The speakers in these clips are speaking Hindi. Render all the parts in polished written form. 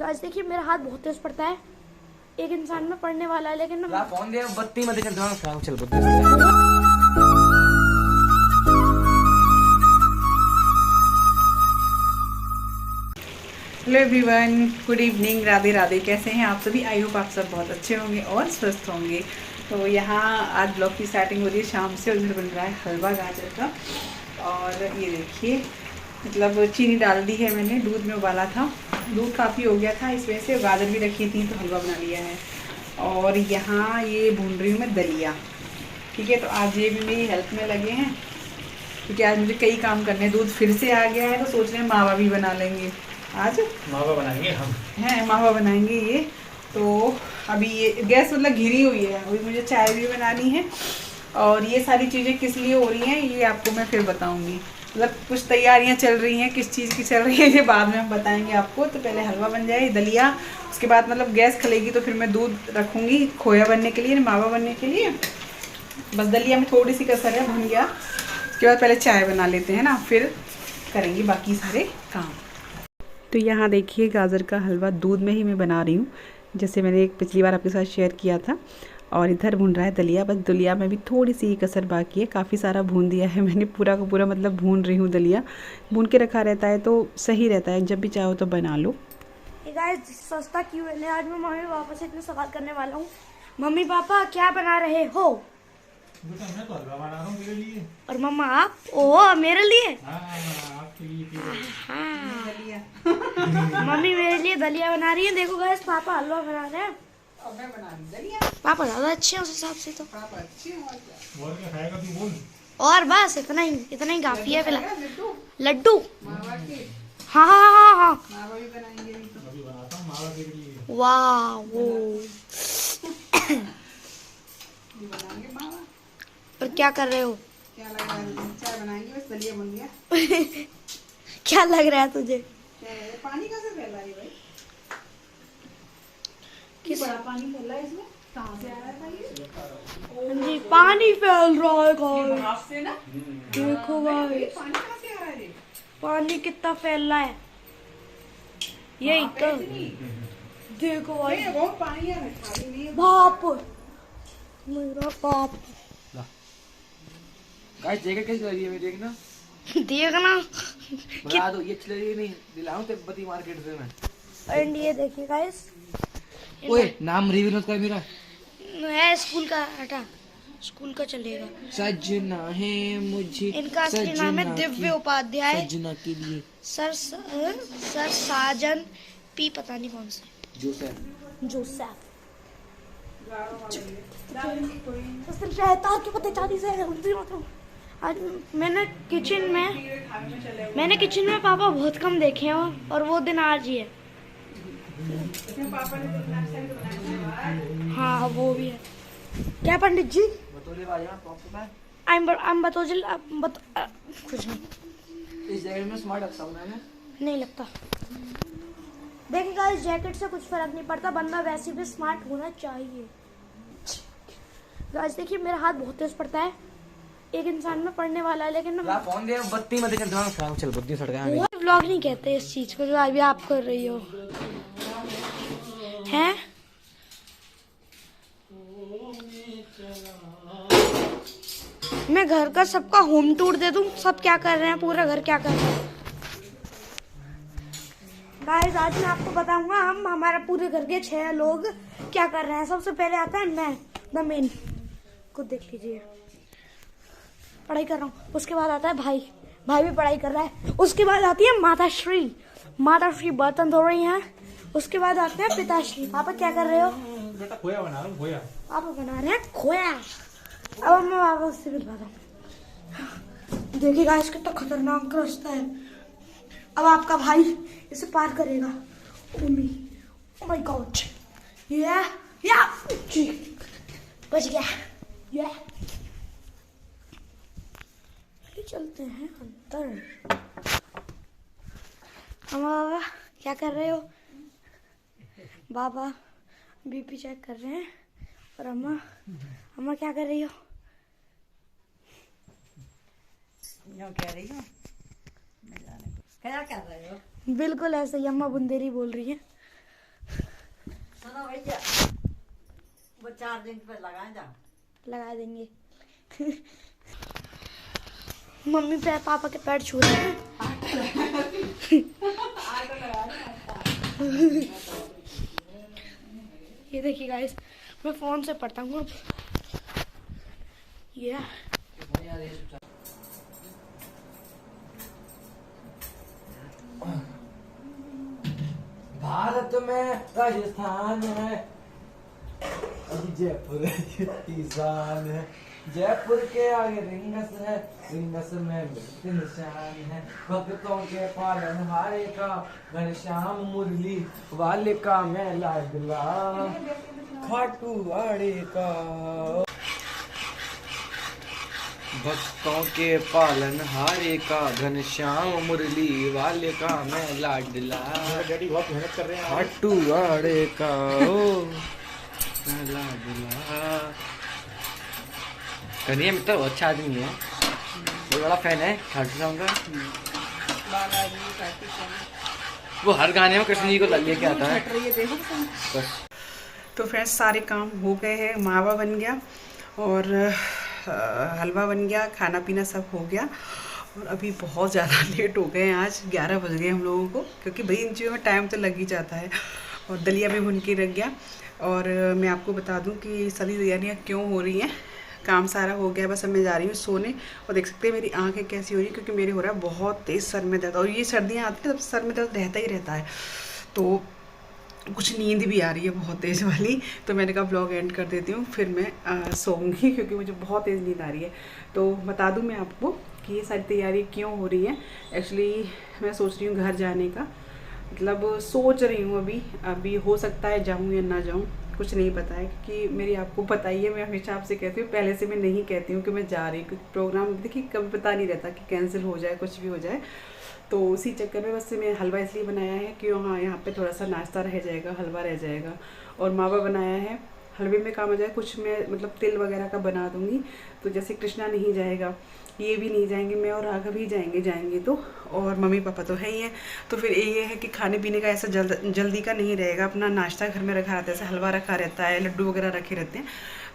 गाइस देखिए मेरा हाथ बहुत तेज पड़ता है, एक इंसान में पड़ने वाला है, लेकिन ला फोन दे बत्ती मत चल काम चल बुद्धि। Hello everyone, good evening, Radhe Radhe. कैसे हैं आप सभी? आई होप आप सब बहुत अच्छे होंगे और स्वस्थ होंगे। तो यहाँ आज ब्लॉग की स्टार्टिंग हो रही है शाम से और इधर बन रहा है हलवा गाजर का। और ये देखिए, मतलब चीनी डाल दी है मैंने, दूध में उबाला था, दूध काफ़ी हो गया था इस वजह से, गाजर भी रखी थी तो हलवा बना लिया है। और यहाँ ये भून रही हूँ मैं दलिया। ठीक है, तो आज ये भी मेरी हेल्प में लगे हैं क्योंकि आज मुझे कई काम करने हैं। दूध फिर से आ गया है तो सोच रहे हैं मावा भी बना लेंगे। आज मावा बनाएंगे हम हैं, मावा बनाएंगे ये। तो अभी ये गैस मतलब घिरी हुई है, अभी मुझे चाय भी बनानी है। और ये सारी चीज़ें किस लिए हो रही हैं ये आपको मैं फिर बताऊंगी। मतलब कुछ तैयारियां चल रही हैं, किस चीज़ की चल रही है ये बाद में हम बताएंगे आपको। तो पहले हलवा बन जाए, दलिया, उसके बाद मतलब गैस खलेगी तो फिर मैं दूध रखूँगी खोया बनने के लिए, मावा बनने के लिए। बस दलिया में थोड़ी सी कसर है, भुन गया। उसके बाद पहले चाय बना लेते हैं ना, फिर करेंगे बाकी सारे काम। तो यहाँ देखिए गाजर का हलवा दूध में ही मैं बना रही हूँ, जैसे मैंने एक पिछली बार आपके साथ शेयर किया था। और इधर भून रहा है दलिया। बस दलिया में भी थोड़ी सी कसर बाकी है, काफ़ी सारा भून दिया है मैंने, पूरा का पूरा मतलब भून रही हूँ दलिया। भून के रखा रहता है तो सही रहता है, जब भी चाहो तो बना लो। गाइस सस्ता क्यों है, आज मैं मम्मी पापा से इतने सवाल करने वाला हूँ। मम्मी पापा क्या बना रहे हो? बेटा मैं तो हलवा बना रहा हूँ तेरे लिए। और मम्मा आप? ओह मेरे लिए? आपके लिए मम्मी मेरे लिए दलिया बना रही है। देखो गाइस पापा हलवा बना रहे हैं और मैं बना रही दलिया। पापा ज्यादा अच्छे हैं उस हिसाब से तो। पापा अच्छे हैं और क्या? और क्या खाएगा तू बोल। और बस इतना ही काफी है फिलहाल। लड्डू लड्डू? मावा के हाँ हाँ हाँ हाँ। मावा भी बनाएंगे अभी तो। अभी बनाता हूँ मावा तेरे लिए। वाह वो ये बनाएंगे मावा। और क्या कर रहे हो? क्या लग रहा है? चाय बनाएंगे, बस दलिया बन गया। क्या लग रहा है तुझे? क्या है? पानी कहाँ से फैला है भाई? किस बड़ा पानी फैला है इसमें, कहाँ से आ रहा था ये? जी पानी फैल रहा है गाइस। हाथ से ना? देखो गाइस पानी कहाँ से आ रहा है? पानी कितना फैल रहा है, यही तो देखो ये गाइस। बहुत पानी है, खाली नहीं है। बाप मेरा बाप। गाइस जगह कैसी लग रही है मेरी देखना। देखना बता दो ये अच्छी लग रही है नहीं, दिलाऊं तिब्बती मार्केट से मैं। एंड ये देखिए गाइस, ओए नाम रिवील मत कर मेरा। है स्कूल का, हटा स्कूल का चलेगा। सजना है मुझे, इनका असली नाम है दिव्य उपाध्याय। सजना के लिए सर साजन पी पता नहीं कौन से जोसेफ। रहता क्यों पता चांदी से। आज मैंने किचन में पापा बहुत कम देखे हैं और वो दिन आज ही है। पापा ने तो अपना स्टाइल बनाया। हाँ वो भी है। क्या पंडित जी? बतौले बाजा पॉपकॉर्न। I'm बतौजल कुछ नहीं। इस जगह में स्मार्ट लगता हूं मैं। नहीं लगता। देखिएगा इस जैकेट से कुछ फर्क नहीं पड़ता, बंदा वैसे भी स्मार्ट होना चाहिए। गाइस देखिए मेरा हाथ बहुत तेज पड़ता है, एक इंसान में पड़ने वाला है, लेकिन ला फोन दे बत्ती मत चल काम चल बुद्धि सड़ गया। वो व्लॉग नहीं कहते इस चीज को जो अभी आप कर रही हो हैं। मैं घर का सबका होम टूर दे दूं, सब क्या कर रहे हैं, पूरा घर क्या कर रहा है। गाइस आज मैं आपको बताऊंगा हम हमारे पूरे घर के 6 लोग क्या कर रहे हैं। सबसे पहले आता है मैं, द मेन को देख लीजिए, पढ़ाई कर रहा हूँ। उसके बाद आता है भाई, भाई भी पढ़ाई कर रहा है। उसके बाद आती है माताश्री, माताश्री बर्तन धो रही हैं। उसके बाद आते हैं पिताश्री। पापा क्या कर रहे हो? बेटा खोया बना रहा हूं, खोया। पापा बना रहे हैं खोया। अब मैं पापा से मिलवाता हूँ। देखिएगा इसका कितना खतरनाक रास्ता है। अब आपका भाई इसे पार करेगा। ओह माय गॉड, या बच गया। या चलते हैं अंदर। बाबा क्या कर रहे हो? बाबा बीपी चेक कर रहे हैं। और अम्मा क्या कर रही हो? कह रही हो क्या कर रहे हो? बिल्कुल ऐसे ही अम्मा बुंदेली बोल रही है। सुनो भैया, वो 4 दिन पे लगाए जा। लगा देंगे। मम्मी पे पापा के पैर छू रहे हैं। ये देखिए गाइस, मैं फोन से पढ़ता हूँ अब। ये भारत में राजस्थान है, जयपुर किसान है, जयपुर के आगे रिंगस है, रिंगस में मृत्यु निशान है, भक्तों के पालन हारे का घनश्याम मुरली वाले का मैं लाडला खाटू वाड़े का। भक्तों के पालन हारे का घनश्याम मुरली वाले का मैं लाडला डैडी बहुत मेहनत कर रहे हैं। खाटू वाड़े का ओ मैं लाडला। कन्हैया मित्र अच्छा आदमी है, बहुत बड़ा फैन है खाटू श्याम का। वो हर गाने में कृष्ण जी को लेके आता है बस। तो फ्रेंड्स सारे काम हो गए हैं, मावा बन गया और हलवा बन गया, खाना पीना सब हो गया। और अभी बहुत ज़्यादा लेट हो गए हैं, आज 11 बज गए हम लोगों को, क्योंकि भाई इन चीज़ों में टाइम तो लग ही जाता है। और दलिया भी भुन के रख गया। और मैं आपको बता दूं कि सारी तैयारियाँ क्यों हो रही हैं। काम सारा हो गया, बस अब मैं जा रही हूँ सोने। और देख सकते हैं मेरी आंखें कैसी हो रही है, क्योंकि मेरे हो रहा है बहुत तेज़ सर में दर्द। और ये सर्दियाँ आती हैं तब सर में दर्द रहता ही रहता है, तो कुछ नींद भी आ रही है बहुत तेज़ वाली। तो मैंने कहा ब्लॉग एंड कर देती हूँ, फिर मैं सोऊंगी, क्योंकि मुझे बहुत तेज़ नींद आ रही है। तो बता दूँ मैं आपको कि ये सारी तैयारी क्यों हो रही है। एक्चुअली मैं सोच रही हूँ घर जाने का, मतलब सोच रही हूँ अभी हो सकता है जाऊँ या ना जाऊँ, कुछ नहीं पता है। क्योंकि मेरी आपको पता ही है, मैं हमेशा आपसे कहती हूँ, पहले से मैं नहीं कहती हूँ कि मैं जा रही हूँ, क्योंकि प्रोग्राम देखिए कभी पता नहीं रहता कि कैंसिल हो जाए, कुछ भी हो जाए। तो उसी चक्कर में बस मैं हलवा इसलिए बनाया है कि हाँ यहाँ पे थोड़ा सा नाश्ता रह जाएगा, हलवा रह जाएगा। और मावा बनाया है, हलवे में काम आ जाए, कुछ मैं मतलब तिल वगैरह का बना दूँगी। तो जैसे कृष्णा नहीं जाएगा, ये भी नहीं जाएंगे, मैं और राघव ही जाएंगे तो, और मम्मी पापा तो है ही हैं। तो फिर ये है कि खाने पीने का ऐसा जल्दी का नहीं रहेगा। अपना नाश्ता घर में रखा रहता है, जैसे हलवा रखा रहता है, लड्डू वगैरह रखे रहते हैं,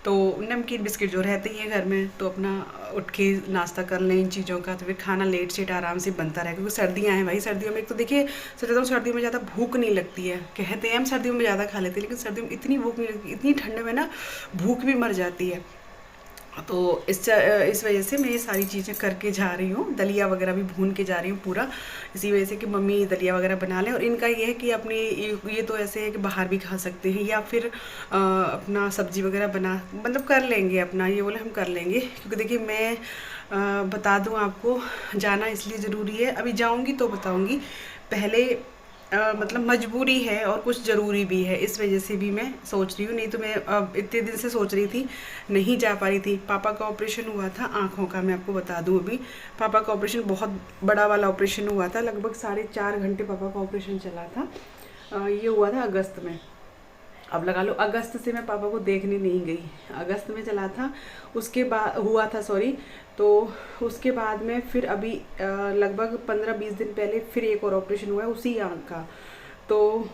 तो नमकीन बिस्किट जो रहते ही है घर में, तो अपना उठ के नाश्ता कर लें इन चीज़ों का। तो फिर खाना लेट सेट आराम से बनता रहेगा, क्योंकि सर्दियाँ हैं भाई। सर्दियों में एक तो देखिए सर्दियों में ज़्यादा भूख नहीं लगती है, कहते हैं हम सर्दियों में ज़्यादा खा लेते हैं, लेकिन सर्दियों में इतनी भूख नहीं लगती, इतनी ठंड में ना भूख भी मर जाती है। तो इस वजह से मैं ये सारी चीज़ें करके जा रही हूँ। दलिया वगैरह भी भून के जा रही हूँ पूरा, इसी वजह से कि मम्मी दलिया वगैरह बना लें। और इनका ये है कि अपने ये तो ऐसे है कि बाहर भी खा सकते हैं, या फिर अपना सब्जी वगैरह बना मतलब कर लेंगे अपना, ये बोले हम कर लेंगे। क्योंकि देखिए मैं बता दूँ आपको, जाना इसलिए ज़रूरी है, अभी जाऊँगी तो बताऊँगी, पहले मतलब मजबूरी है और कुछ ज़रूरी भी है, इस वजह से भी मैं सोच रही हूँ। नहीं तो मैं इतने दिन से सोच रही थी, नहीं जा पा रही थी। पापा का ऑपरेशन हुआ था आँखों का, मैं आपको बता दूँ। अभी पापा का ऑपरेशन बहुत बड़ा वाला ऑपरेशन हुआ था, लगभग 4.5 घंटे पापा का ऑपरेशन चला था। ये हुआ था अगस्त में। अब लगा लो अगस्त से मैं पापा को देखने नहीं गई, अगस्त में चला था, उसके बाद हुआ था सॉरी। तो उसके बाद में फिर अभी लगभग 15-20 दिन पहले फिर एक और ऑपरेशन हुआ है उसी आँख का। तो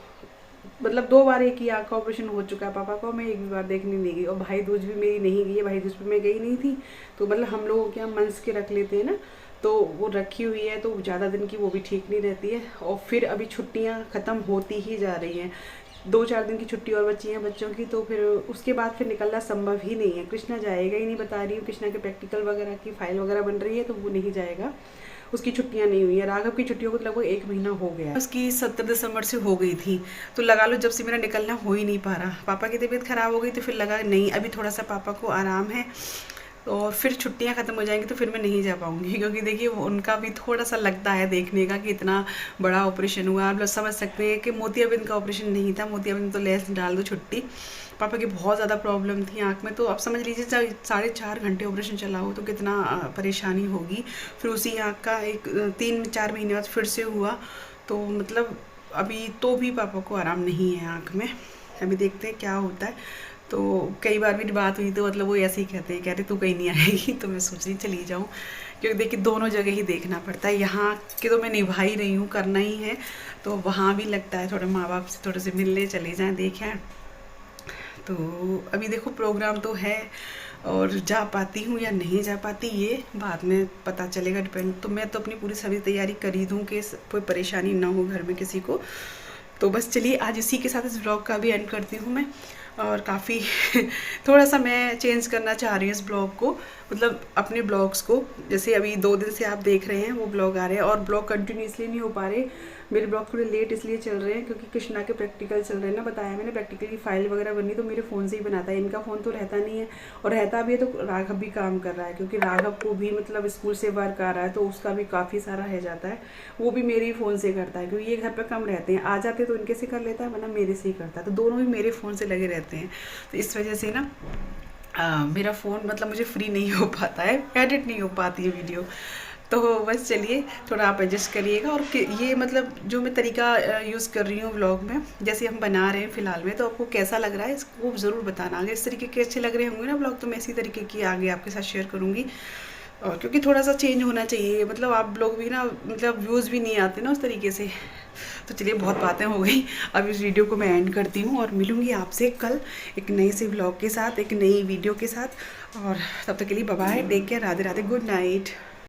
मतलब 2 बार एक ही आँख का ऑपरेशन हो चुका है पापा को, मैं एक भी बार देखने नहीं गई। और भाई दूज भी मेरी नहीं गई है, भाई दूज पे मैं गई नहीं थी। तो मतलब हम लोग क्या मंस के रख लेते हैं ना, तो वो रखी हुई है, तो ज़्यादा दिन की वो भी ठीक नहीं रहती है। और फिर अभी छुट्टियाँ ख़त्म होती ही जा रही हैं, 2-4 दिन की छुट्टी और बची हैं बच्चों की। तो फिर उसके बाद फिर निकलना संभव ही नहीं है। कृष्णा जाएगा ही नहीं, बता रही हूँ। कृष्णा के प्रैक्टिकल वगैरह की फाइल वगैरह बन रही है, तो वो नहीं जाएगा, उसकी छुट्टियां नहीं हुई है। राघव की छुट्टियों को तो लगभग 1 महीना हो गया, उसकी 17 दिसंबर से हो गई थी। तो लगा लो जब से मेरा निकलना हो ही नहीं पा रहा। पापा की तबीयत ख़राब हो गई, तो फिर लगा नहीं अभी थोड़ा सा पापा को आराम है, और फिर छुट्टियां ख़त्म हो जाएंगी तो फिर मैं नहीं जा पाऊँगी। क्योंकि देखिए उनका भी थोड़ा सा लगता है देखने का कि इतना बड़ा ऑपरेशन हुआ। आप लोग समझ सकते हैं कि मोतियाबिंद का ऑपरेशन नहीं था, मोतियाबिंद तो लेस डाल दो छुट्टी। पापा की बहुत ज़्यादा प्रॉब्लम थी आँख में, तो आप समझ लीजिए 4.5 घंटे ऑपरेशन चला हो तो कितना परेशानी होगी। फिर उसी आँख का 3-4 महीने बाद फिर से हुआ। तो मतलब अभी तो भी पापा को आराम नहीं है आँख में, अभी देखते हैं क्या होता है। तो कई बार मेरी बात हुई तो मतलब वो ऐसे ही कहते हैं, कह रहे तू कहीं नहीं आएगी। तो मैं सोच रही चली जाऊँ, क्योंकि देखिए दोनों जगह ही देखना पड़ता है। यहाँ के तो मैं निभा ही रही हूँ, करना ही है, तो वहाँ भी लगता है थोड़ा माँ बाप से थोड़े से मिलने चले जाएँ, देखें। तो अभी देखो प्रोग्राम तो है, और जा पाती हूँ या नहीं जा पाती ये बाद में पता चलेगा, डिपेंड। तो मैं तो अपनी पूरी सभी तैयारी करी दूँ कि कोई परेशानी ना हो घर में किसी को। तो बस चलिए आज इसी के साथ इस ब्लॉग का भी एंड करती हूँ मैं। और काफ़ी थोड़ा सा मैं चेंज करना चाह रही हूँ इस ब्लॉग को, मतलब अपने ब्लॉग्स को। जैसे अभी 2 दिन से आप देख रहे हैं वो ब्लॉग आ रहे हैं, और ब्लॉग कंटिन्यूसली नहीं हो पा रहे। मेरे ब्लॉग थोड़े लेट इसलिए चल रहे हैं क्योंकि कृष्णा के प्रैक्टिकल चल रहे हैं ना, बताया मैंने, प्रैक्टिकल की फाइल वगैरह बननी तो मेरे फ़ोन से ही बनाता है। इनका फ़ोन तो रहता नहीं है, और रहता भी है तो राघव भी काम कर रहा है, क्योंकि राघव को भी मतलब स्कूल से वर्क आ रहा है तो उसका भी काफ़ी सारा रह जाता है। वो भी मेरे ही फ़ोन से करता है, क्योंकि ये घर पर कम रहते हैं, आ जाते तो इनके से कर लेता है, वरना मेरे से ही करता है। तो दोनों ही मेरे फ़ोन से लगे रहते हैं, तो इस वजह से ना मेरा फ़ोन मतलब मुझे फ्री नहीं हो पाता है, एडिट नहीं हो पाती है वीडियो। तो बस चलिए थोड़ा आप एडजस्ट करिएगा। और ये मतलब जो मैं तरीका यूज़ कर रही हूँ व्लॉग में, जैसे हम बना रहे हैं फ़िलहाल में, तो आपको कैसा लग रहा है इसको ज़रूर बताना। अगर इस तरीके के अच्छे लग रहे होंगे ना व्लॉग, तो मैं इसी तरीके की आगे आपके साथ शेयर करूँगी। और क्योंकि थोड़ा सा चेंज होना चाहिए, मतलब आप लोग भी ना, मतलब व्यूज़ भी नहीं आते ना उस तरीके से। तो चलिए बहुत बातें हो गई, अब इस वीडियो को मैं एंड करती हूँ, और मिलूँगी आपसे कल एक नए से व्लॉग के साथ, एक नई वीडियो के साथ। और तब तक के लिए bye bye, take care, Radhe Radhe, good night.